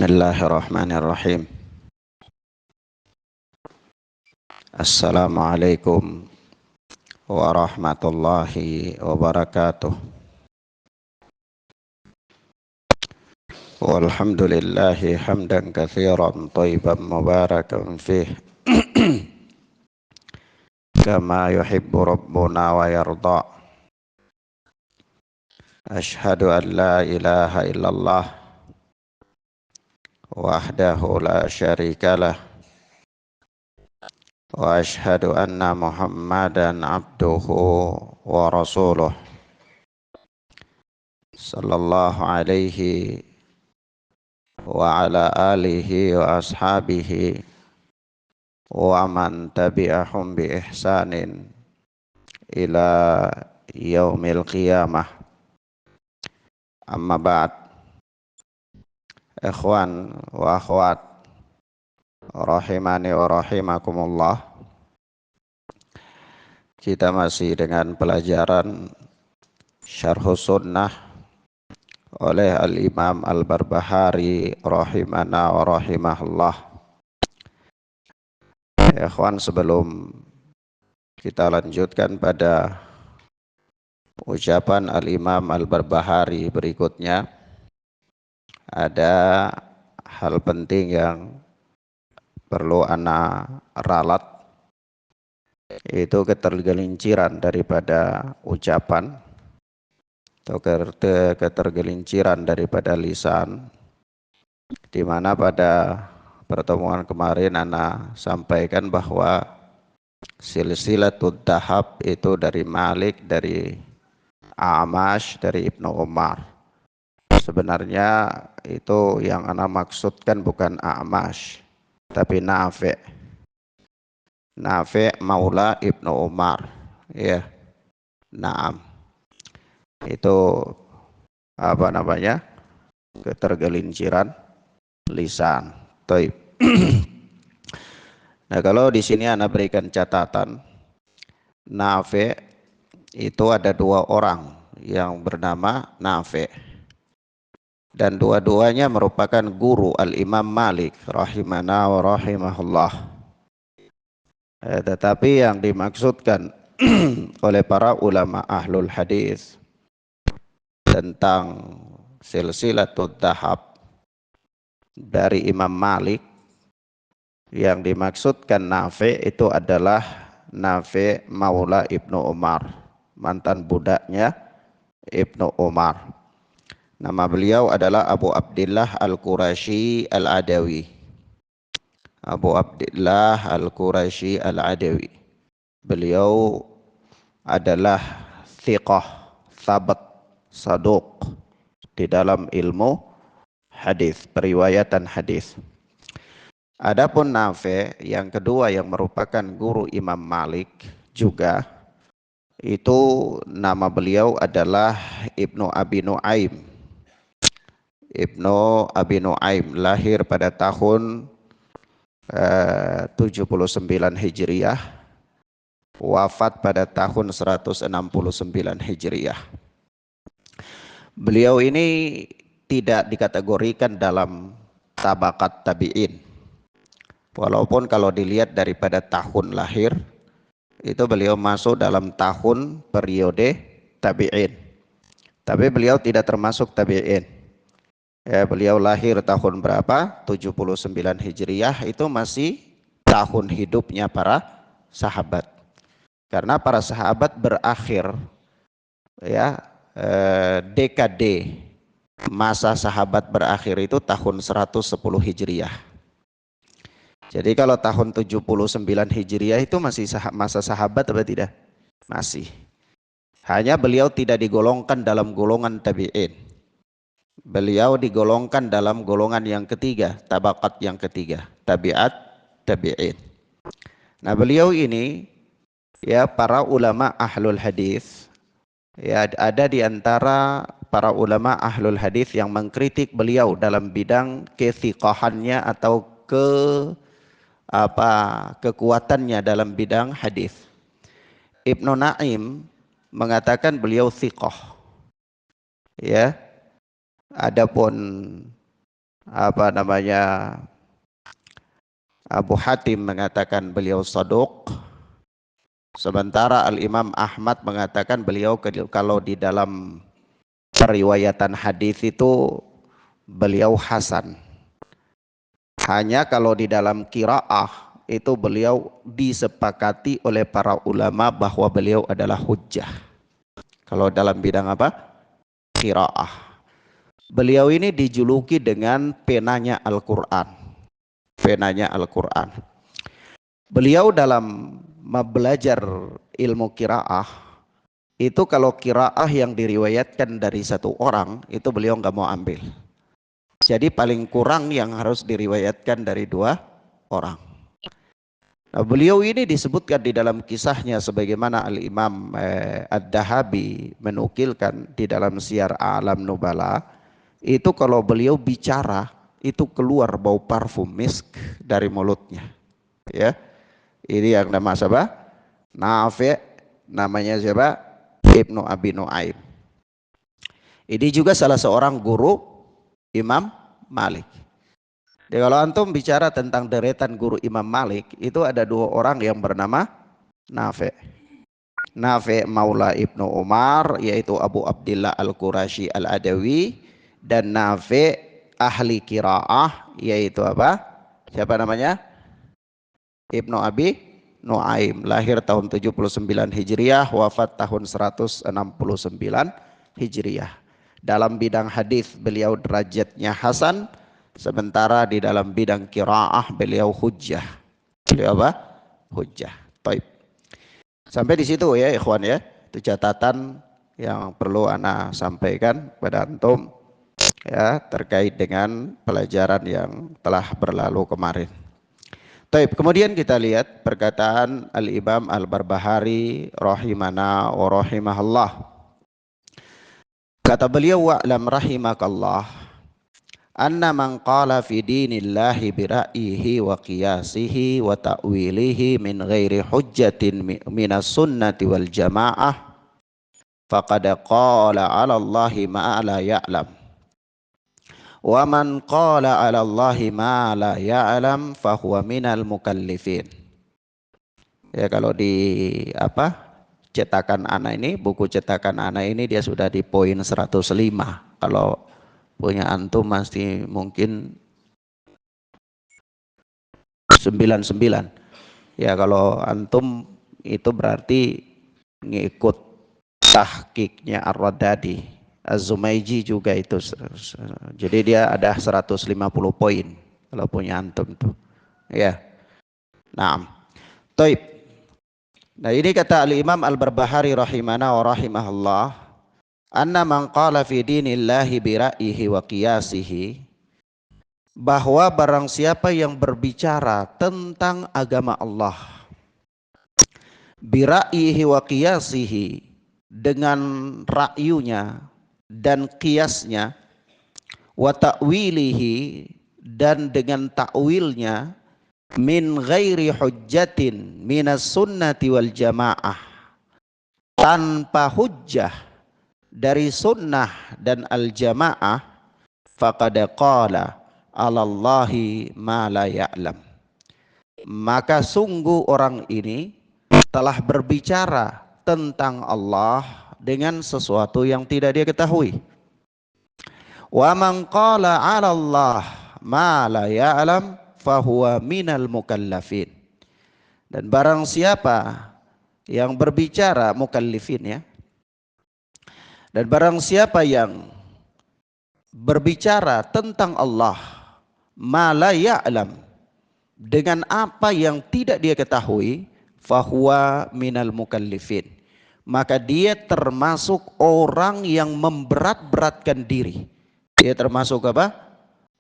Bismillahirrahmanirrahim. Assalamualaikum warahmatullahi wabarakatuh. Walhamdulillahi hamdan katsiran thayyiban mubarakan fih kama yuhibbu rabbuna wa yarda. Ashhadu an la ilaha illallah wahdahu la syarikalah wa ashhadu anna Muhammadan abduhu wa rasuluh sallallahu alaihi wa ala alihi wa ashabihi wa man tabi'ahum bi ihsanin ila yaumil qiyamah. Amma ba'd. Ikhwan wa akhwat rahimani wa rahimakumullah. Kita masih dengan pelajaran Syarhus Sunnah oleh Al-Imam Al-Barbahari rahimana wa rahimahullah. Ikhwan, sebelum kita lanjutkan pada ucapan Al-Imam Al-Barbahari berikutnya, ada hal penting yang perlu ana ralat, yaitu ketergelinciran daripada ucapan atau ketergelinciran daripada lisan, di mana pada pertemuan kemarin ana sampaikan bahwa silsilatul dahab itu dari Malik, dari A'mash, dari Ibnu Umar. Sebenarnya itu yang ana maksudkan bukan A'mash, tapi Nafi'. Nafi' maula Ibnu Umar. Ya. Naam. Itu apa namanya? Ketergelinciran lisan. Taib. Nah, kalau di sini ana berikan catatan, Nafi' itu ada dua orang yang bernama Nafi', dan dua-duanya merupakan guru Al-Imam Malik rahimana wa rahimahullah. Tetapi yang dimaksudkan oleh para ulama ahlul hadis tentang silsilatul dahab dari Imam Malik, yang dimaksudkan Nafi' itu adalah Nafi' maula Ibnu Umar, mantan budaknya Ibnu Umar. Nama beliau adalah Abu Abdillah Al-Qurashi Al-Adawi. Abu Abdillah Al-Qurashi Al-Adawi. Beliau adalah thiqah, thabat, saduq di dalam ilmu hadis, periwayatan hadis. Adapun Nafi' yang kedua yang merupakan guru Imam Malik juga, itu nama beliau adalah Ibnu Abi Nu'aim. Ibnu Abi Nu'aim lahir pada tahun 79 Hijriah, wafat pada tahun 169 Hijriah. Beliau ini tidak dikategorikan dalam tabakat tabi'in. Walaupun kalau dilihat daripada tahun lahir, itu beliau masuk dalam tahun periode tabi'in. Tapi beliau tidak termasuk tabi'in. Ya, beliau lahir tahun berapa? 79 Hijriah, itu masih tahun hidupnya para sahabat. Karena para sahabat berakhir, ya, dekade masa sahabat berakhir itu tahun 110 Hijriah. Jadi kalau tahun 79 Hijriah itu masih masa sahabat atau tidak? Masih. Hanya beliau tidak digolongkan dalam golongan tabi'in. Beliau digolongkan dalam golongan yang ketiga, tabakat yang ketiga, tabi'at tabi'in. Nah, beliau ini, ya, para ulama ahlul hadis, ya, ada di antara para ulama ahlul hadis yang mengkritik beliau dalam bidang kethiqahannya atau kekuatannya dalam bidang hadis. Ibnu Naim mengatakan beliau thiqah. Ya. Adapun apa namanya, Abu Hatim mengatakan beliau saduq, sementara Al-Imam Ahmad mengatakan beliau kalau di dalam periwayatan hadis itu beliau hasan. Hanya kalau di dalam qiraah itu beliau disepakati oleh para ulama bahwa beliau adalah hujjah. Kalau dalam bidang apa? Qiraah. Beliau ini dijuluki dengan penanya Al-Quran. Penanya Al-Quran. Beliau dalam belajar ilmu qiraah, itu kalau qiraah yang diriwayatkan dari satu orang, itu beliau nggak mau ambil. Jadi paling kurang yang harus diriwayatkan dari 2 orang. Nah, beliau ini disebutkan di dalam kisahnya sebagaimana Al-Imam Ad-Dahabi menukilkan di dalam Syiar A'lam Nubala, itu kalau beliau bicara itu keluar bau parfum misk dari mulutnya. Ya, ini yang nama siapa? Nafi', namanya siapa? Ibnu Abi Nuaim. Ini juga salah seorang guru Imam Malik. Jadi kalau antum bicara tentang deretan guru Imam Malik, itu ada 2 orang yang bernama Nafi'. Nafi' Maula Ibnu Umar, yaitu Abu Abdillah Al-Qurashi Al-Adawi, dan Nafi' ahli qiraah, yaitu apa? Siapa namanya? Ibnu Abi Nuaim, lahir tahun 79 Hijriah, wafat tahun 169 Hijriah. Dalam bidang hadis beliau derajatnya hasan, sementara di dalam bidang qiraah beliau hujjah. Beliau apa? Hujjah. Taib. Sampai di situ ya ikhwan ya. Itu catatan yang perlu ana sampaikan kepada antum ya terkait dengan pelajaran yang telah berlalu kemarin. Taib. Kemudian kita lihat perkataan Al-Imam Al-Barbahari rahimana wa rahimahallah. Kata beliau, wa'lam rahimakallah anna man qala fi dinillahi bi ra'yihi wa qiyasihi wa ta'wilihi min ghairi hujjatin minas sunnati wal jamaah faqad qala 'ala Allahi ma la ya'lam wa man qala 'ala Allahi ma la ya'lam fa huwa minal mukallifin. Ya, kalau di apa cetakan ana ini, buku cetakan ana ini dia sudah di poin 105. Kalau punya antum masih mungkin 99. Ya, kalau antum itu berarti ngikut tahqiqnya Ar-Radadi. Az-Zumaiji juga itu. Jadi dia ada 150 poin kalau punya antum itu. Ya. Naam. Taib. Nah, ini kata Al-Imam Al-Barbahari rahimana wa rahimahullah, anna man qala fi dinillahi bi ra'yihi wa qiyasihi, bahwa barang siapa yang berbicara tentang agama Allah bi ra'yihi wa qiyasihi, dengan ra'yunya dan qiyasnya, wa ta'wilihi, dan dengan ta'wilnya, min ghairi hujjatin minas sunnati wal jamaah, tanpa hujjah dari sunnah dan al jamaah, faqad qala 'alallahi ma la ya'lam, maka sungguh orang ini telah berbicara tentang Allah dengan sesuatu yang tidak dia ketahui. Wa man qala 'alallah ma la ya'lam fahuwa minal mukallafin. Dan barang siapa yang berbicara, mukallifin ya, dan barang siapa yang berbicara tentang Allah ma la ya'lam, dengan apa yang tidak dia ketahui, fahuwa minal mukallifin, maka dia termasuk orang yang memberat-beratkan diri. Dia termasuk apa?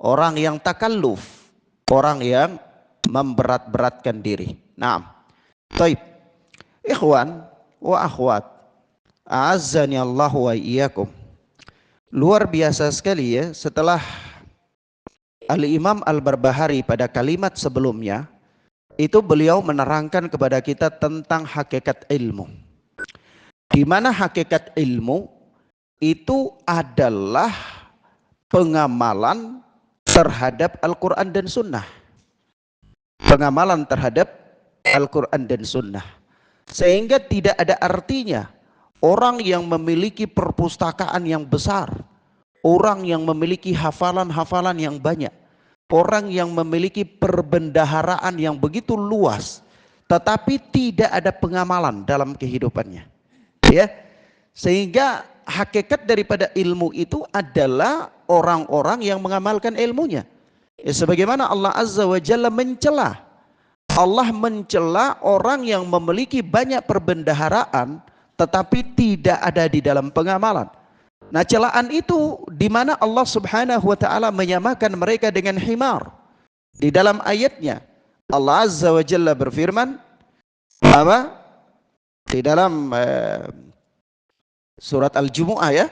Orang yang takalluf, orang yang memberat-beratkan diri. Naam. Taib. Ikhwan wa akhwat, a'azzani Allah wa iyyakum. Luar biasa sekali ya, setelah Al-Imam Al-Barbahari pada kalimat sebelumnya itu beliau menerangkan kepada kita tentang hakikat ilmu. Di mana hakikat ilmu itu adalah pengamalan terhadap Al-Quran dan Sunnah. Pengamalan terhadap Al-Quran dan Sunnah. Sehingga tidak ada artinya orang yang memiliki perpustakaan yang besar, orang yang memiliki hafalan-hafalan yang banyak, orang yang memiliki perbendaharaan yang begitu luas, tetapi tidak ada pengamalan dalam kehidupannya. Ya, sehingga hakikat daripada ilmu itu adalah orang-orang yang mengamalkan ilmunya. Ya, sebagaimana Allah Azza wa Jalla mencela. Allah mencela orang yang memiliki banyak perbendaharaan tetapi tidak ada di dalam pengamalan. Nah, celaan itu di mana Allah Subhanahu wa taala menyamakan mereka dengan himar. Di dalam ayatnya Allah Azza wa Jalla berfirman apa? Di dalam surat Al-Jumu'ah ya.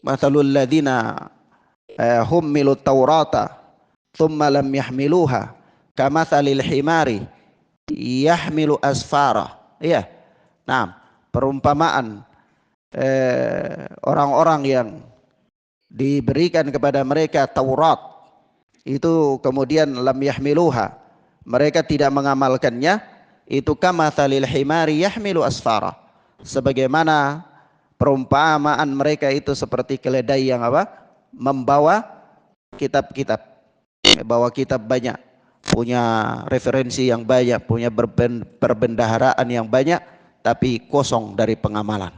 Mathalul ladzina hummilut taurata thumma lam yahmiluha kamathalil himari yahmilu asfara. Ya. Nah, perumpamaan orang-orang yang diberikan kepada mereka Taurat itu kemudian lam yahmiluha, mereka tidak mengamalkannya, itu kamathalil himari yahmilu asfara, sebagaimana perumpamaan mereka itu seperti keledai yang apa? Membawa kitab-kitab, bawa kitab banyak, punya referensi yang banyak, punya perbendaharaan yang banyak, tapi kosong dari pengamalan.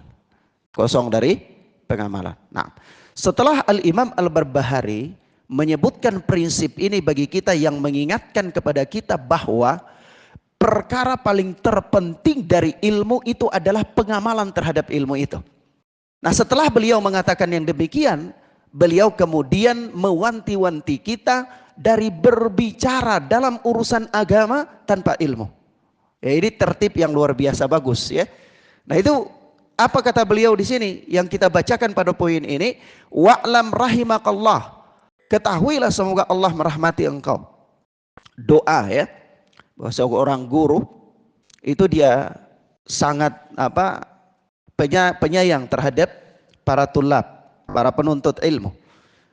Kosong dari pengamalan. Nah, setelah Al-Imam Al-Barbahari menyebutkan prinsip ini bagi kita yang mengingatkan kepada kita bahwa perkara paling terpenting dari ilmu itu adalah pengamalan terhadap ilmu itu. Nah, setelah beliau mengatakan yang demikian, beliau kemudian mewanti-wanti kita dari berbicara dalam urusan agama tanpa ilmu. Ya, ini tertib yang luar biasa bagus ya. Nah, itu apa kata beliau di sini yang kita bacakan pada poin ini? Wa'lam rahimakallah. Ketahuilah semoga Allah merahmati engkau. Doa ya. Bahwa seorang guru itu dia sangat penyayang terhadap para tulab, para penuntut ilmu.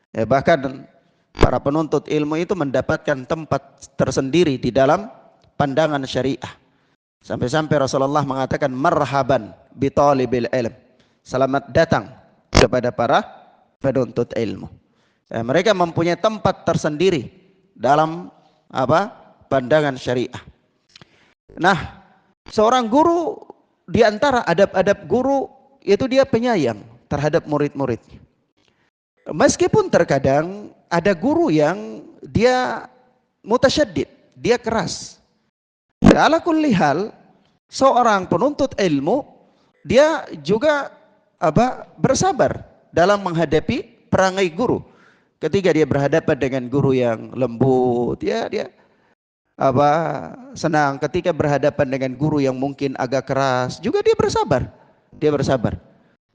Ya, bahkan para penuntut ilmu itu mendapatkan tempat tersendiri di dalam pandangan syariah. Sampai-sampai Rasulullah mengatakan marhaban bi talibil ilm. Selamat datang kepada para penuntut ilmu. Ya, mereka mempunyai tempat tersendiri dalam pandangan syariah. Nah, seorang guru, di antara adab-adab guru itu dia penyayang terhadap murid-muridnya. Meskipun terkadang ada guru yang dia mutasyaddid, dia keras. Ala kulli hal, seorang penuntut ilmu dia juga bersabar dalam menghadapi perangai guru. Ketika dia berhadapan dengan guru yang lembut, dia senang. Ketika berhadapan dengan guru yang mungkin agak keras, juga dia bersabar. Dia bersabar.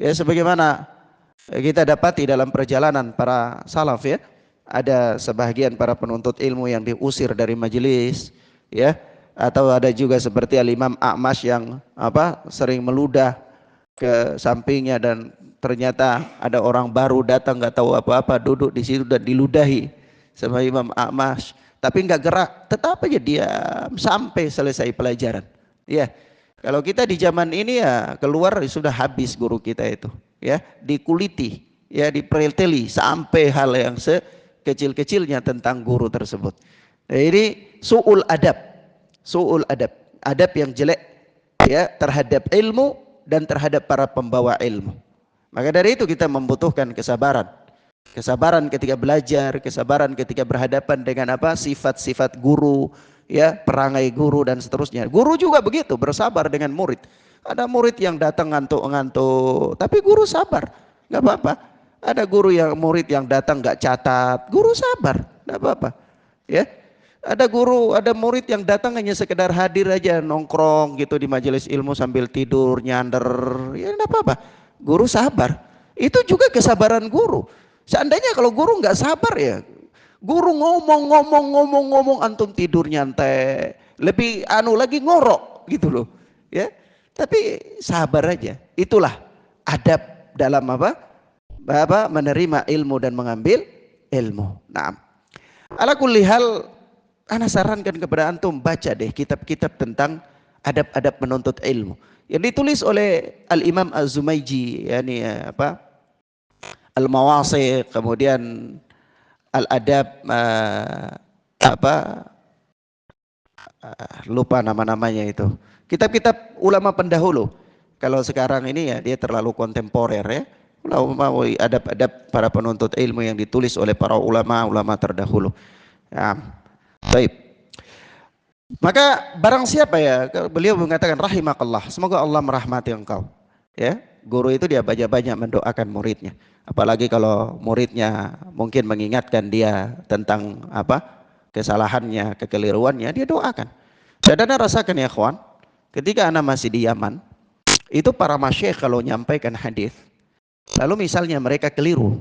Ya, sebagaimana kita dapati dalam perjalanan para salaf ya, ada sebahagian para penuntut ilmu yang diusir dari majelis, ya, atau ada juga seperti Al-Imam A'mash yang sering meludah ke sampingnya dan ternyata ada orang baru datang nggak tahu apa-apa, duduk di situ dan diludahi sama Imam A'mash, tapi nggak gerak, tetap aja diam sampai selesai pelajaran. Ya, kalau kita di zaman ini ya keluar sudah habis guru kita itu, ya, dikuliti, ya, dipreteli sampai hal yang sekecil-kecilnya tentang guru tersebut. Nah, ini su'ul adab, adab yang jelek ya terhadap ilmu dan terhadap para pembawa ilmu. Maka dari itu kita membutuhkan kesabaran. Kesabaran ketika belajar, kesabaran ketika berhadapan dengan sifat-sifat guru, ya, perangai guru dan seterusnya. Guru juga begitu, bersabar dengan murid. Ada murid yang datang ngantuk-ngantuk, tapi guru sabar, nggak apa-apa. Ada murid yang datang nggak catat, guru sabar, nggak apa-apa. Ya, ada murid yang datang hanya sekedar hadir aja, nongkrong gitu di majelis ilmu sambil tidur, nyander, ya nggak apa-apa. Guru sabar. Itu juga kesabaran guru. Seandainya kalau guru nggak sabar ya, guru ngomong antum tidur nyantai, lebih lagi ngorok gitu loh, ya. Tapi sabar aja. Itulah adab dalam menerima ilmu dan mengambil ilmu. Nah, Ala kulli hal, ana sarankan kepada antum baca deh kitab-kitab tentang adab-adab menuntut ilmu yang ditulis oleh Al-Imam Az-Zumaiji, yakni apa? Al-Mawasi', kemudian Al-Adab apa? Lupa nama-namanya itu. Kitab-kitab ulama pendahulu. Kalau sekarang ini ya dia terlalu kontemporer ya. Ulama adab-adab para penuntut ilmu yang ditulis oleh para ulama-ulama terdahulu. Ya. Baik. Maka barang siapa ya, beliau mengatakan rahimakallah, semoga Allah merahmati engkau. Ya, guru itu dia banyak-banyak mendoakan muridnya. Apalagi kalau muridnya mungkin mengingatkan dia tentang apa? Kesalahannya, kekeliruannya, dia doakan. Dan anda rasakan ya kawan, ketika anda masih di Yaman, itu para masyayikh kalau menyampaikan hadis, lalu misalnya mereka keliru,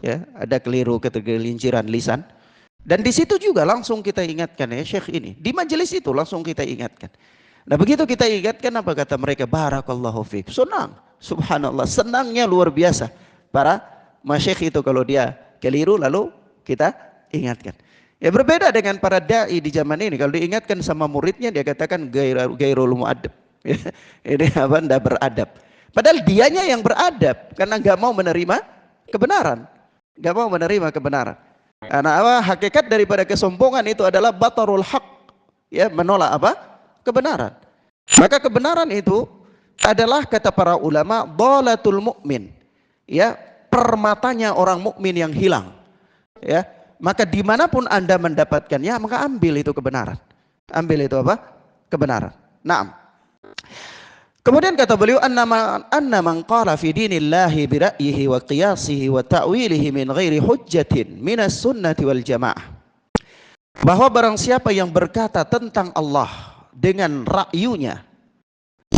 ya, ada keliru ketergelinciran lisan, dan di situ juga langsung kita ingatkan ya syekh ini, di majelis itu langsung kita ingatkan. Nah begitu kita ingatkan, apa kata mereka? Barakallahu fiik. Senang, subhanallah, senangnya luar biasa para masyayikh itu kalau dia keliru lalu kita ingatkan. Ya berbeda dengan para dai di zaman ini, kalau diingatkan sama muridnya dia katakan gairul muadab. Ini apa? Ndak beradab. Padahal dianya yang beradab karena nggak mau menerima kebenaran, nggak mau menerima kebenaran. Karena apa? Hakikat daripada kesombongan itu adalah batarul haq, ya, menolak apa? Kebenaran. Maka kebenaran itu adalah kata para ulama dhalatul mu'min, ya, permatanya orang mukmin yang hilang, ya. Maka dimanapun anda mendapatkannya, maka ambil itu kebenaran, ambil itu apa? Kebenaran. Naam. Kemudian kata beliau, anna man qala fi dinillahi bi ra'yihi wa qiyasihi wa ta'wilihi min ghairi hujjatin minas sunnati wal jamaah. Bahwa barang siapa yang berkata tentang Allah dengan ra'yunya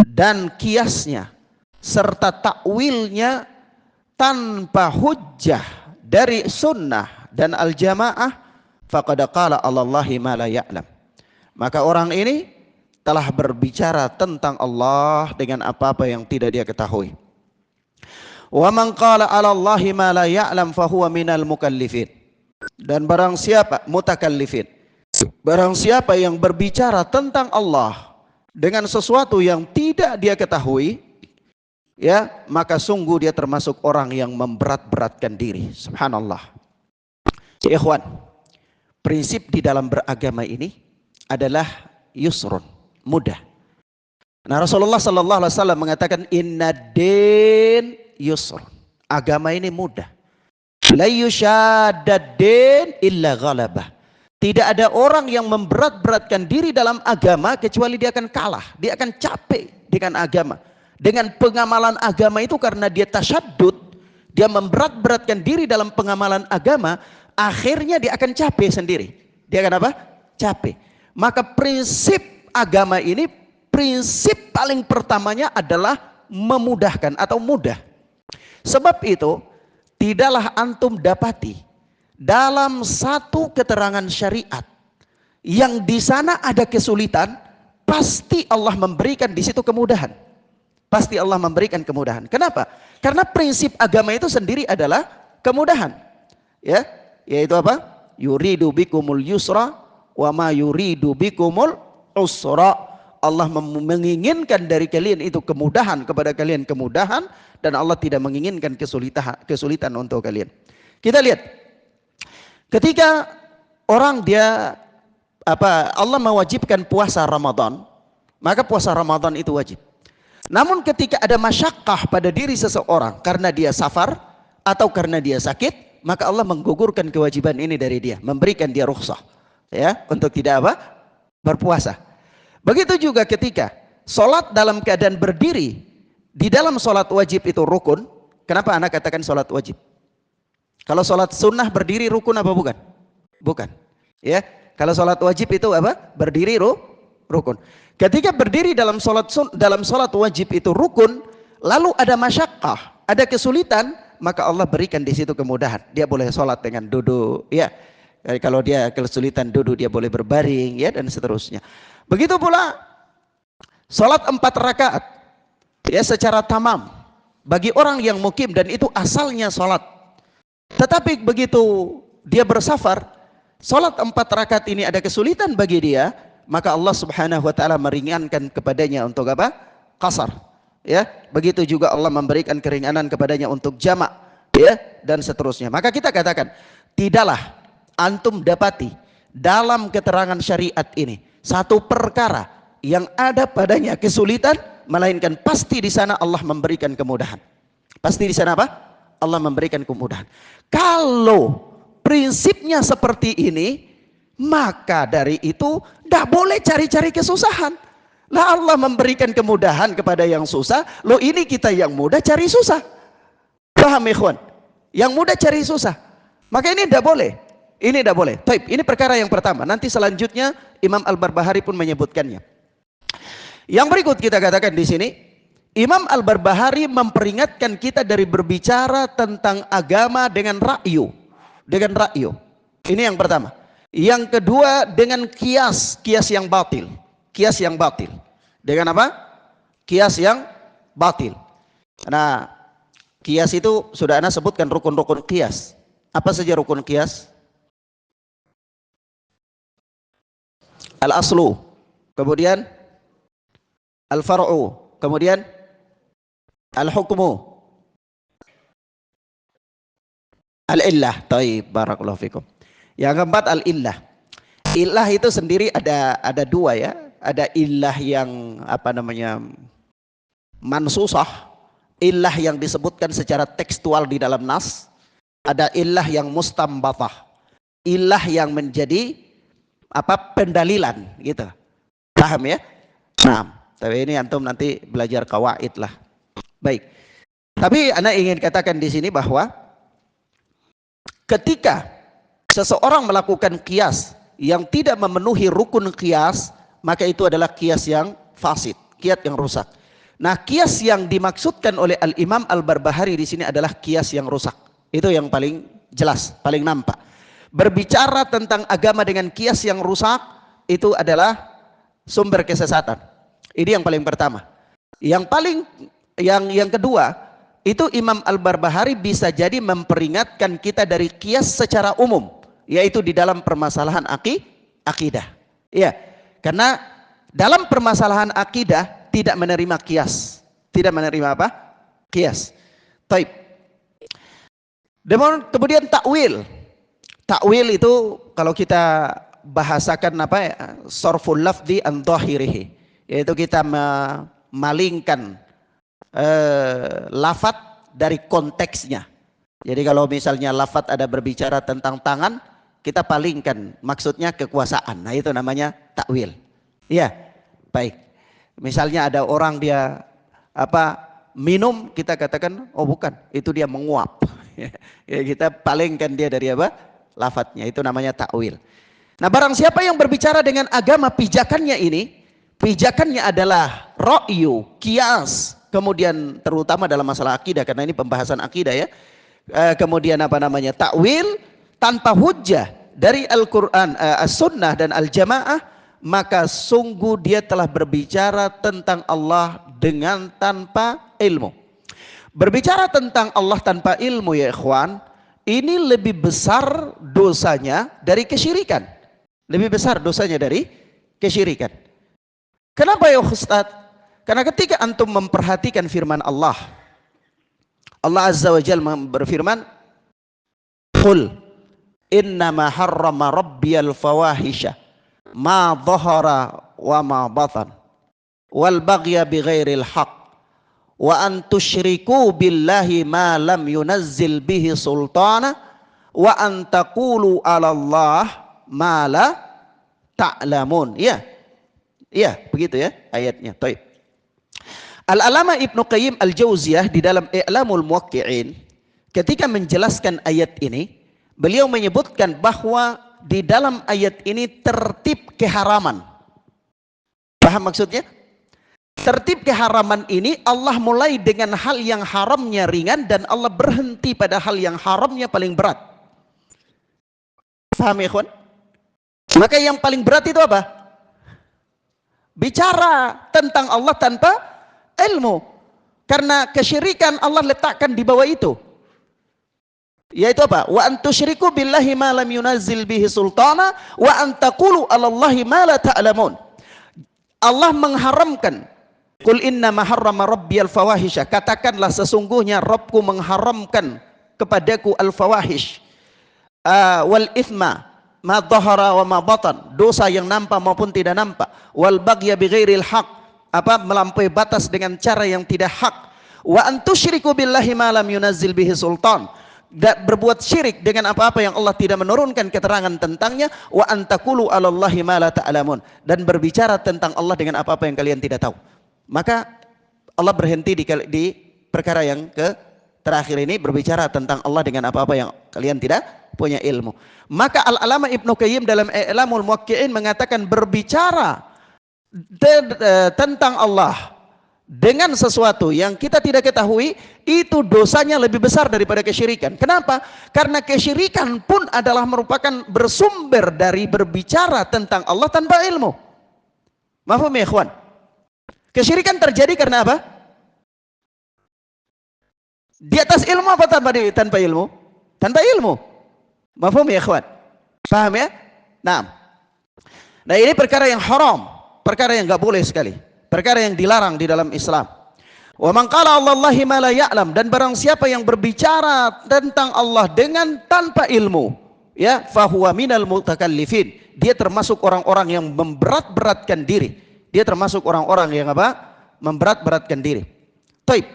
dan kiasnya serta takwilnya tanpa hujjah dari sunnah dan al-jamaah, faqad qala Allahi ma la ya'lam. Maka orang ini telah berbicara tentang Allah dengan apa-apa yang tidak dia ketahui. Wa man qala 'ala Allahi ma la ya'lam fa huwa minal mukallifin. Dan barang siapa mutakallifin, barang siapa yang berbicara tentang Allah dengan sesuatu yang tidak dia ketahui, ya, maka sungguh dia termasuk orang yang memberat-beratkan diri. Subhanallah. Ikhwan, prinsip di dalam beragama ini adalah yusrun, mudah. Nah, Rasulullah sallallahu alaihi wasallam mengatakan inna din yusrun. Agama ini mudah. La yushaddad din illa ghalabah. Tidak ada orang yang memberat-beratkan diri dalam agama kecuali dia akan kalah, dia akan capek dengan agama. Dengan pengamalan agama itu karena dia tasyaddud, dia memberat-beratkan diri dalam pengamalan agama, akhirnya dia akan capek sendiri. Dia akan apa? Capek. Maka prinsip agama ini, prinsip paling pertamanya adalah memudahkan atau mudah. Sebab itu tidaklah antum dapati dalam satu keterangan syariat yang di sana ada kesulitan, pasti Allah memberikan di situ kemudahan. Pasti Allah memberikan kemudahan. Kenapa? Karena prinsip agama itu sendiri adalah kemudahan. Ya, yaitu apa? Yuridu bikumul yusra wa ma yuridu bikumul usra. Allah menginginkan dari kalian itu kemudahan, kepada kalian kemudahan, dan Allah tidak menginginkan kesulitan untuk kalian. Kita lihat ketika orang dia apa, Allah mewajibkan puasa Ramadan, maka puasa Ramadan itu wajib. Namun ketika ada masyakkah pada diri seseorang karena dia safar atau karena dia sakit, maka Allah menggugurkan kewajiban ini dari dia, memberikan dia rukhsah, ya, untuk tidak apa? Berpuasa. Begitu juga ketika sholat dalam keadaan berdiri, di dalam sholat wajib itu rukun. Kenapa anak katakan sholat wajib? Kalau sholat sunnah berdiri rukun apa bukan? Bukan. Ya, kalau sholat wajib itu apa? Berdiri rukun. Ketika berdiri dalam sholat wajib itu rukun, lalu ada masyakkah, ada kesulitan, maka Allah berikan di situ kemudahan. Dia boleh sholat dengan duduk, ya. Kalau dia kesulitan duduk, dia boleh berbaring, ya, dan seterusnya. Begitu pula sholat 4 rakaat, ya, secara tamam bagi orang yang mukim, dan itu asalnya sholat. Tetapi begitu dia bersafar, Salat 4 rakaat ini ada kesulitan bagi dia, maka Allah Subhanahu wa taala meringankan kepadanya untuk apa? Qasar. Ya, begitu juga Allah memberikan keringanan kepadanya untuk jamak, ya, dan seterusnya. Maka kita katakan, tidaklah antum dapati dalam keterangan syariat ini satu perkara yang ada padanya kesulitan, melainkan pasti di sana Allah memberikan kemudahan. Pasti di sana apa? Allah memberikan kemudahan. Kalau prinsipnya seperti ini, maka dari itu tidak boleh cari-cari kesusahan. Lah Allah memberikan kemudahan kepada yang susah, loh ini kita yang mudah cari susah. Paham ikhwan? Yang mudah cari susah. Maka ini tidak boleh. Ini tidak boleh. Taib, ini perkara yang pertama. Nanti selanjutnya Imam Al-Barbahari pun menyebutkannya. Yang berikut kita katakan di sini, Imam Al-Barbahari memperingatkan kita dari berbicara tentang agama dengan ra'yu. Dengan ra'yu. Ini yang pertama. Yang kedua dengan kias yang batil. Kias yang batil. Dengan apa? Kias yang batil. Nah, kias itu sudah ana sebutkan rukun-rukun kias. Apa saja rukun kias? Al-aslu, kemudian al-far'u, kemudian al-hukmu, al-illah. Taib, barakallahu fikum. Yang keempat al-illah. Illah itu sendiri ada dua ya. Ada illah yang apa namanya mansusah, illah yang disebutkan secara tekstual di dalam nas. Ada illah yang mustambatah, illah yang menjadi apa pendalilan gitu. Paham ya? Nah, tapi ini antum nanti belajar kawaid lah. Baik. Tapi ana ingin katakan di sini bahwa ketika seseorang melakukan kias yang tidak memenuhi rukun kias, maka itu adalah kias yang fasid, kias yang rusak. Nah, kias yang dimaksudkan oleh Al-Imam Al-Barbahari di sini adalah kias yang rusak. Itu yang paling jelas, paling nampak. Berbicara tentang agama dengan kias yang rusak itu adalah sumber kesesatan. Ini yang paling pertama. Yang kedua, itu Imam Al-Barbahari bisa jadi memperingatkan kita dari kias secara umum, yaitu di dalam permasalahan akidah. Iya. Karena dalam permasalahan akidah tidak menerima kias. Tidak menerima apa? Kias. Taib. Kemudian takwil. Takwil itu kalau kita bahasakan apa ya? Sarful lafzi an dhahirihi. Yaitu kita memalingkan lafaz dari konteksnya. Jadi kalau misalnya lafaz ada berbicara tentang tangan, kita palingkan maksudnya kekuasaan. Nah, itu namanya takwil. Iya, baik. Misalnya ada orang dia apa minum, kita katakan oh bukan, itu dia menguap. Ya, kita palingkan dia dari apa? Lafadznya. Itu namanya takwil. Nah, barang siapa yang berbicara dengan agama, pijakannya adalah ra'yu, kias, kemudian terutama dalam masalah akidah, karena ini pembahasan akidah ya. Kemudian apa namanya? Takwil tanpa hujjah dari Al-Quran, As-Sunnah dan Al-Jamaah, maka sungguh dia telah berbicara tentang Allah dengan tanpa ilmu. Berbicara tentang Allah tanpa ilmu ya ikhwan, ini lebih besar dosanya dari kesyirikan. Lebih besar dosanya dari kesyirikan. Kenapa ya Ustaz? Karena ketika antum memperhatikan firman Allah, Allah Azza wa Jalla berfirman, "Qul innama harrama rabbiyal fawahisha ma dhahara wa ma batan wal baghya bighairil haqq wa an tusyriku billahi ma lam yunazzil bihi sultana wa an taqulu 'ala Allah ma la ta'lamun." Ya. Iya, begitu ya ayatnya. Baik. Al-Alama Ibnu Qayyim Al-Jauziyah di dalam I'lamul Muwaqqi'in ketika menjelaskan ayat ini, beliau menyebutkan bahwa di dalam ayat ini tertib keharaman. Paham maksudnya? Tertib keharaman ini Allah mulai dengan hal yang haramnya ringan dan Allah berhenti pada hal yang haramnya paling berat. Paham ya, ikhwan? Maka yang paling berat itu apa? Bicara tentang Allah tanpa ilmu. Karena kesyirikan Allah letakkan di bawah itu. Yaitu apa? Wa antusyriku billahi ma lam yunazzil bihi sultana wa antaqulu 'alallahi ma la ta'lamun. Allah mengharamkan, qul inna ma harrama rabbiyal fawahisha, katakanlah sesungguhnya Rabbku mengharamkan kepadaku al-fawahish, wal ithma ma dhahara wa ma batan, dosa yang nampak maupun tidak nampak, wal baghya bighairil haq, melampaui batas dengan cara yang tidak hak, wa antusyriku billahi ma lam yunazzil bihi sultan, dan berbuat syirik dengan apa-apa yang Allah tidak menurunkan keterangan tentangnya, wa antaqulu 'alallahi ma la ta'lamun, dan berbicara tentang Allah dengan apa-apa yang kalian tidak tahu. Maka Allah berhenti di perkara yang terakhir ini, berbicara tentang Allah dengan apa-apa yang kalian tidak punya ilmu. Maka Al-Alama Ibnu Qayyim dalam I'lamul Muwaqqi'in mengatakan berbicara tentang Allah dengan sesuatu yang kita tidak ketahui, itu dosanya lebih besar daripada kesyirikan. Kenapa? Karena kesyirikan pun adalah merupakan bersumber dari berbicara tentang Allah tanpa ilmu. Mafhum ya ikhwan? Kesyirikan terjadi karena apa? Di atas ilmu apa tanpa ilmu? Tanpa ilmu. Mafhum ya ikhwan? Paham ya? Nah ini perkara yang haram, perkara yang nggak boleh sekali, perkara yang dilarang di dalam Islam. Wa man qala 'alallahi ma la ya'lam, dan barang siapa yang berbicara tentang Allah dengan tanpa ilmu, ya, fahuwa minal mutakallifin, dia termasuk orang-orang yang memberat-beratkan diri. Dia termasuk orang-orang yang memberat-beratkan diri. Taib.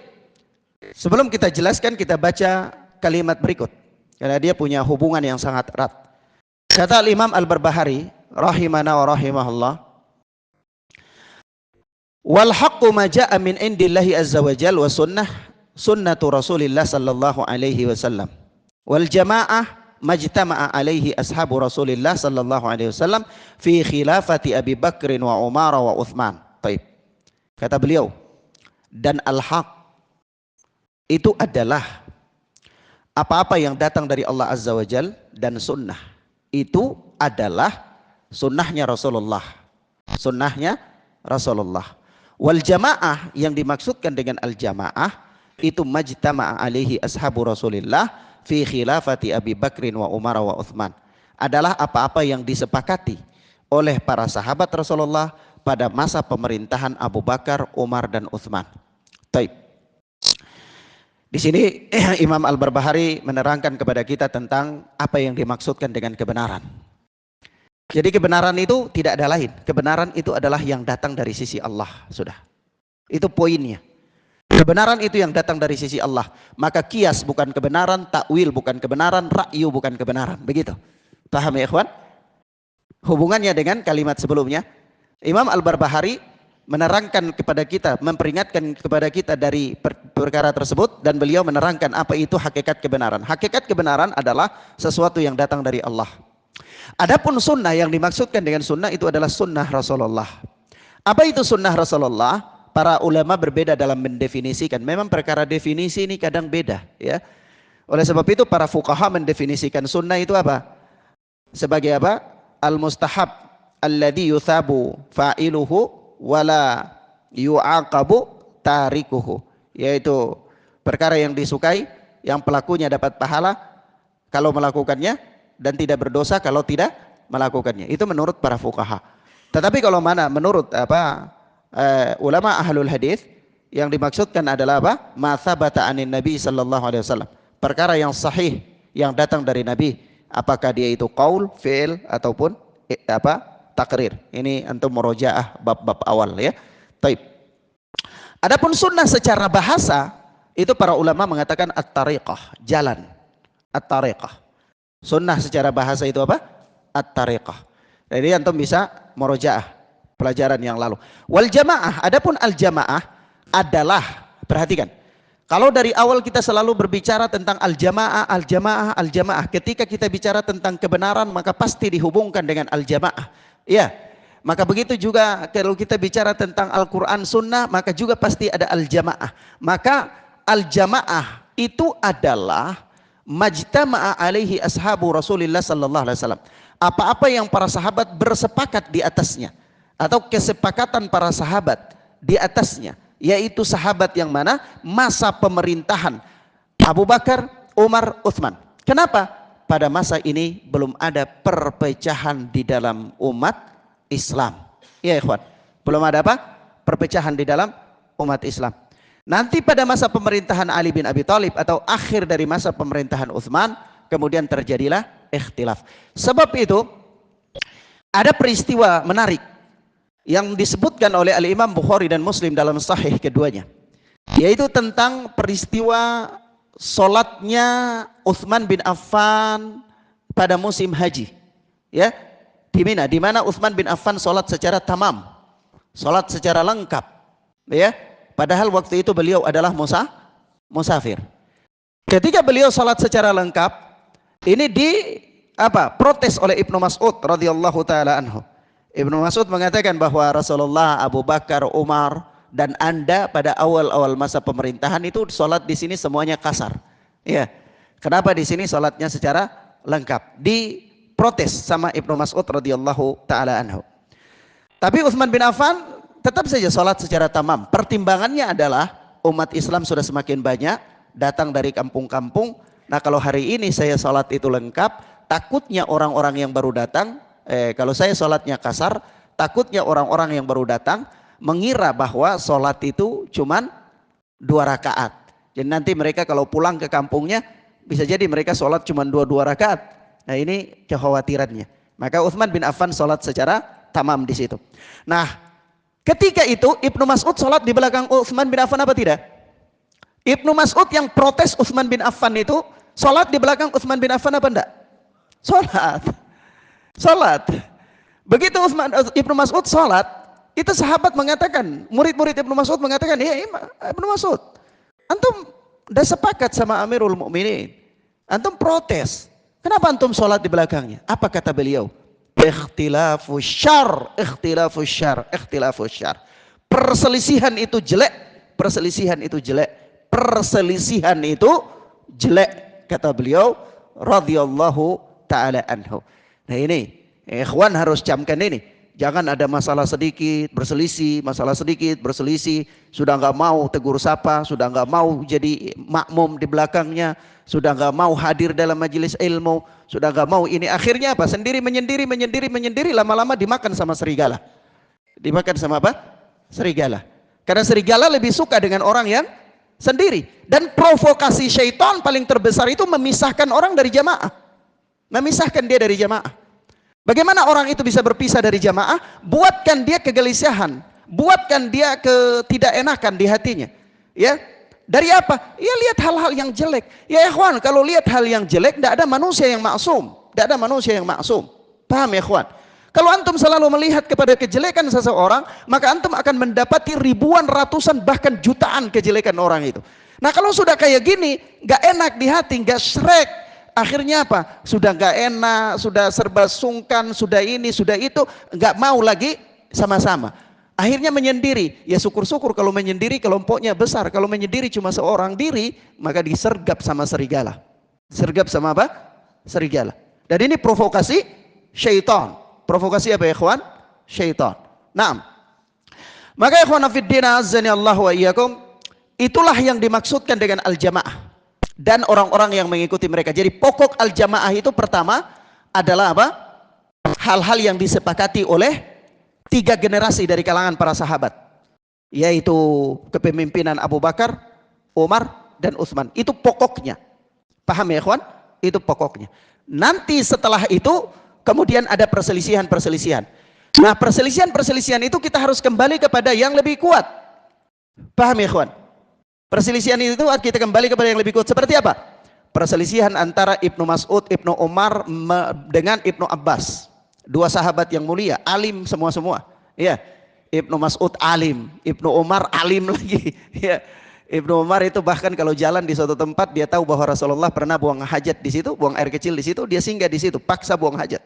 Sebelum kita jelaskan, kita baca kalimat berikut karena dia punya hubungan yang sangat erat. Kata Imam Al-Barbahari rahimana wa rahimahullah, wal haqqu ma jaa'a min indillahi azza wa jalla wa sunnatu Rasulillah sallallahu alaihi wasallam, wal jamaah majtama'a alaihi ashabu Rasulillah sallallahu alaihi wasallam fi khilafati Abi Bakrin wa Umar wa Uthman. Baik. Kata beliau, dan al-haq itu adalah apa-apa yang datang dari Allah azza wa jalla, dan sunnah itu adalah sunnahnya Rasulullah. Sunnahnya Rasulullah. Wal jamaah, yang dimaksudkan dengan al jamaah itu majtama'a alaihi ashabu Rasulillah fi khilafati Abi Bakrin wa Umar wa Uthman, adalah apa-apa yang disepakati oleh para sahabat Rasulullah pada masa pemerintahan Abu Bakar, Umar dan Uthman. Taib. Di sini Imam Al-Barbahari menerangkan kepada kita tentang apa yang dimaksudkan dengan kebenaran. Jadi kebenaran itu tidak ada lain. Kebenaran itu adalah yang datang dari sisi Allah. Sudah. Itu poinnya. Kebenaran itu yang datang dari sisi Allah. Maka kias bukan kebenaran, takwil bukan kebenaran, ra'yu bukan kebenaran. Begitu. Paham ya ikhwan? Hubungannya dengan kalimat sebelumnya, Imam Al-Barbahari menerangkan kepada kita, memperingatkan kepada kita dari perkara tersebut, dan beliau menerangkan apa itu hakikat kebenaran. Hakikat kebenaran adalah sesuatu yang datang dari Allah. Adapun sunnah, yang dimaksudkan dengan sunnah itu adalah sunnah Rasulullah. Apa itu sunnah Rasulullah? Para ulama berbeda dalam mendefinisikan. Memang perkara definisi ini kadang beda, ya. Oleh sebab itu para fuqaha mendefinisikan sunnah itu apa? Sebagai apa? Al-mustahab alladhi yuthabu fa'iluhu wala yu'aqabu tarikuhu, yaitu perkara yang disukai, yang pelakunya dapat pahala kalau melakukannya, dan tidak berdosa kalau tidak melakukannya. Itu menurut para fuqaha. Tetapi kalau mana menurut ulama ahlul hadis, yang dimaksudkan adalah apa? Ma thabata anin Nabi sallallahu alaihi wasallam, perkara yang sahih yang datang dari Nabi, apakah dia itu qaul, fi'il ataupun takrir. Ini antum murojaah bab-bab awal, ya. Taib. Adapun sunnah secara bahasa, itu para ulama mengatakan at-tariqah, jalan. At-tariqah. Sunnah secara bahasa itu apa? At-tariqah. Jadi antum bisa murojaah pelajaran yang lalu. Wal jamaah, adapun al jamaah adalah, perhatikan, kalau dari awal kita selalu berbicara tentang al jamaah, al jamaah, al jamaah, ketika kita bicara tentang kebenaran maka pasti dihubungkan dengan al jamaah, ya. Maka begitu juga kalau kita bicara tentang Al-Quran Sunnah, maka juga pasti ada al jamaah. Maka al jamaah itu adalah majtama'a alaihi ashabu Rasulillah sallallahu alaihi wasallam, apa-apa yang para sahabat bersepakat di atasnya, atau kesepakatan para sahabat di atasnya, yaitu sahabat yang mana? Masa pemerintahan Abu Bakar, Umar, Uthman. Kenapa? Pada masa ini belum ada perpecahan di dalam umat Islam. Ya ikhwan, belum ada apa? Perpecahan di dalam umat Islam. Nanti pada masa pemerintahan Ali bin Abi Thalib atau akhir dari masa pemerintahan Utsman, kemudian terjadilah ikhtilaf. Sebab itu ada peristiwa menarik yang disebutkan oleh Al-Imam Bukhari dan Muslim dalam sahih keduanya, yaitu tentang peristiwa solatnya Utsman bin Affan pada musim haji, ya, di Mina, di mana Utsman bin Affan solat secara tamam, solat secara lengkap, ya, padahal waktu itu beliau adalah musafir. Ketika beliau solat secara lengkap, ini protes oleh Ibnu Mas'ud radhiyallahu taala anhu. Ibnu Mas'ud mengatakan bahwa Rasulullah, Abu Bakar, Umar dan Anda pada awal-awal masa pemerintahan itu sholat di sini semuanya kasar. Ya. Kenapa di sini sholatnya secara lengkap? Diprotes sama Ibnu Mas'ud radhiyallahu taala anhu. Tapi Utsman bin Affan tetap saja sholat secara tamam. Pertimbangannya adalah umat Islam sudah semakin banyak datang dari kampung-kampung. Nah, kalau hari ini saya sholat itu lengkap, takutnya orang-orang yang baru datang, kalau saya sholatnya kasar, takutnya orang-orang yang baru datang mengira bahwa sholat itu cuman 2 rakaat. Jadi nanti mereka kalau pulang ke kampungnya bisa jadi mereka sholat cuman 2 rakaat. Nah, ini kekhawatirannya. Maka Utsman bin Affan sholat secara tamam di situ. Nah, ketika itu Ibnu Mas'ud sholat di belakang Utsman bin Affan apa tidak? Ibnu Mas'ud yang protes Utsman bin Affan itu sholat di belakang Utsman bin Affan apa enggak? Sholat. Begitu Ibnu Mas'ud sholat, itu sahabat mengatakan, murid-murid Ibnu Mas'ud mengatakan, ya Ibnu Mas'ud, antum udah sepakat sama Amirul Mukminin, antum protes, kenapa antum sholat di belakangnya? Apa kata beliau? Ikhtilafu syar. Perselisihan itu jelek, kata beliau radhiyallahu taala anhu. Nah ini, ikhwan harus camkan ini. Jangan ada masalah sedikit berselisih, sudah nggak mau tegur sapa, sudah nggak mau jadi makmum di belakangnya, sudah nggak mau hadir dalam majelis ilmu, sudah nggak mau ini, akhirnya apa? Sendiri menyendiri, lama-lama dimakan sama serigala. Dimakan sama apa? Serigala. Karena serigala lebih suka dengan orang yang sendiri. Dan provokasi syaitan paling terbesar itu memisahkan orang dari jamaah, memisahkan dia dari jamaah. Bagaimana orang itu bisa berpisah dari jamaah? Buatkan dia kegelisahan, buatkan dia ketidakenakan di hatinya. Ya, dari apa? Ya lihat hal-hal yang jelek. Ya ikhwan, kalau lihat hal yang jelek, tidak ada manusia yang maksum, Paham ya ikhwan? Kalau antum selalu melihat kepada kejelekan seseorang, maka antum akan mendapati ribuan, ratusan, bahkan jutaan kejelekan orang itu. Nah, kalau sudah kayak gini, gak enak di hati, gak srek. Akhirnya apa? Sudah gak enak, sudah serba sungkan, sudah ini, sudah itu, gak mau lagi sama-sama. Akhirnya menyendiri. Ya syukur-syukur kalau menyendiri kelompoknya besar. Kalau menyendiri cuma seorang diri, maka disergap sama serigala. Sergap sama apa? Serigala. Dan ini provokasi syaitan. Provokasi apa ya ikhwan? Syaitan. Nah, maka ikhwan fiddin azzani Allah wa iyyakum, itulah yang dimaksudkan dengan al-jamaah dan orang-orang yang mengikuti mereka. Jadi pokok al-jamaah itu pertama adalah apa? Hal-hal yang disepakati oleh 3 generasi dari kalangan para sahabat, yaitu kepemimpinan Abu Bakar, Umar, dan Utsman. Itu pokoknya. Paham ya ikhwan? Itu pokoknya. Nanti setelah itu kemudian ada perselisihan-perselisihan. Nah, perselisihan-perselisihan itu kita harus kembali kepada yang lebih kuat. Paham ya ikhwan? Perselisihan itu kita kembali kepada yang lebih kuat. Seperti apa? Perselisihan antara Ibnu Mas'ud, Ibnu Umar dengan Ibnu Abbas. 2 sahabat yang mulia, alim semua-semua. Ya. Ibnu Mas'ud alim, Ibnu Umar alim lagi. Ya. Ibnu Umar itu bahkan kalau jalan di suatu tempat, dia tahu bahwa Rasulullah pernah buang hajat di situ, buang air kecil di situ, dia singgah di situ, paksa buang hajat.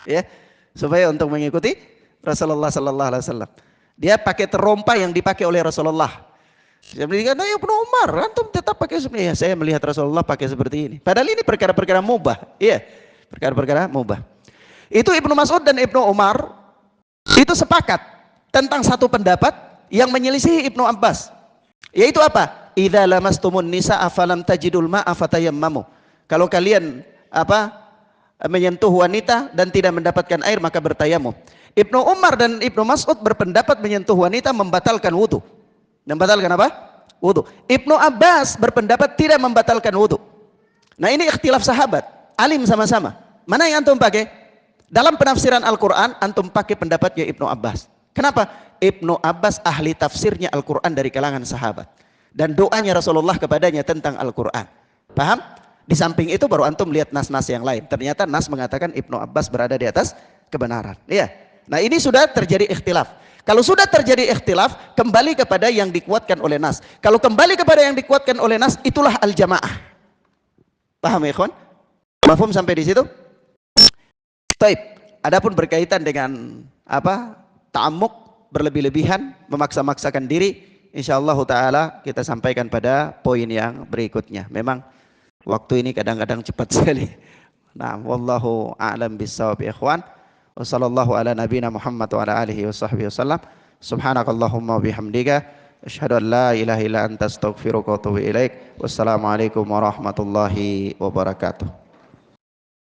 Ya. Supaya untuk mengikuti Rasulullah sallallahu alaihi wasallam. Dia pakai terompa yang dipakai oleh Rasulullah. Saya berikan, ya Ibnu Umar, antum tetap pakai seperti ini. Ya, saya melihat Rasulullah pakai seperti ini. Padahal ini perkara-perkara mubah. Iya, perkara-perkara mubah. Itu Ibnu Mas'ud dan Ibnu Umar itu sepakat tentang satu pendapat yang menyelisihi Ibnu Abbas. Yaitu apa? Idza lamastumun nisaa falam tajidul ma'a fatayammamu. Kalau kalian menyentuh wanita dan tidak mendapatkan air maka bertayamum. Ibnu Umar dan Ibnu Mas'ud berpendapat menyentuh wanita membatalkan wudu. Membatalkan apa? Wudu. Ibnu Abbas berpendapat tidak membatalkan wudu. Nah ini ikhtilaf sahabat, alim sama-sama. Mana yang antum pakai? Dalam penafsiran Al-Quran, antum pakai pendapatnya Ibnu Abbas. Kenapa? Ibnu Abbas ahli tafsirnya Al-Quran dari kalangan sahabat. Dan doanya Rasulullah kepadanya tentang Al-Quran. Paham? Di samping itu baru antum lihat nas-nas yang lain. Ternyata nas mengatakan Ibnu Abbas berada di atas kebenaran. Iya. Nah ini sudah terjadi ikhtilaf. Kalau sudah terjadi ikhtilaf, kembali kepada yang dikuatkan oleh nas. Kalau kembali kepada yang dikuatkan oleh nas, itulah al-jamaah. Paham ya ikhwan? Mafhum sampai di situ? Taib. Adapun berkaitan dengan ta'ammuk, berlebih-lebihan, memaksa-maksakan diri, insyaallah taala kita sampaikan pada poin yang berikutnya. Memang waktu ini kadang-kadang cepat sekali. Nah, wallahu a'lam bissawab ikhwan. Wa sallallahu ala nabiyina Muhammad wa ala alihi wa sahbihi wasallam. Subhanakallahumma bihamdika asyhadu an la ilaha illa anta astaghfiruka wa atubu ilaik. Wassalamualaikum warahmatullahi wabarakatuh.